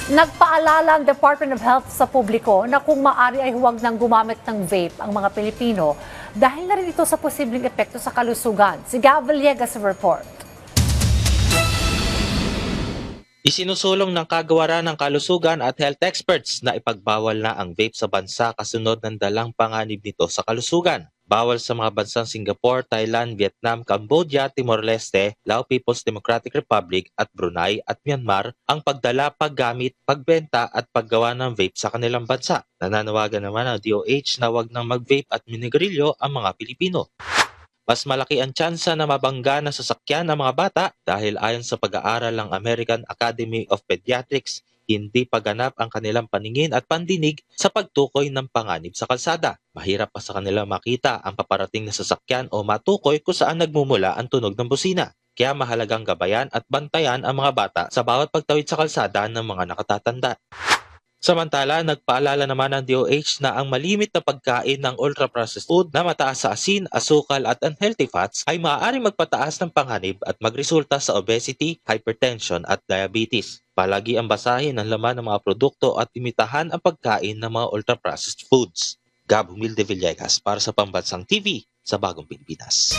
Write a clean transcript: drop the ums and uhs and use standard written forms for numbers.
Nagpaalala ang Department of Health sa publiko na kung maaari ay huwag nang gumamit ng vape ang mga Pilipino dahil na rin ito sa posibleng epekto sa kalusugan. Si Gab Villegas sa report. Isinusulong ng Kagawaran ng Kalusugan at health experts na ipagbawal na ang vape sa bansa kasunod ng dalang panganib nito sa kalusugan. Bawal sa mga bansang Singapore, Thailand, Vietnam, Cambodia, Timor-Leste, Lao People's Democratic Republic at Brunei at Myanmar ang pagdala, paggamit, pagbenta at paggawa ng vape sa kanilang bansa. Nananawagan naman ang DOH na wag nang mag-vape at minigarilyo ang mga Pilipino. Mas malaki ang tsansa na mabangga ng sasakyan ng mga bata dahil ayon sa pag-aaral ng American Academy of Pediatrics, hindi paganap ang kanilang paningin at pandinig sa pagtukoy ng panganib sa kalsada. Mahirap pa sa kanila makita ang paparating na sasakyan o matukoy kung saan nagmumula ang tunog ng busina. Kaya mahalagang gabayan at bantayan ang mga bata sa bawat pagtawid sa kalsada ng mga nakatatanda. Samantala, nagpaalala naman ng DOH na ang malimit na pagkain ng ultra-processed food na mataas sa asin, asukal at unhealthy fats ay maaaring magpataas ng panganib at magresulta sa obesity, hypertension at diabetes. Palagi ang basahin ang laman ng mga produkto at imitahan ang pagkain ng mga ultra-processed foods. Gab Humilde Villegas para sa Pambansang TV sa Bagong Pilipinas.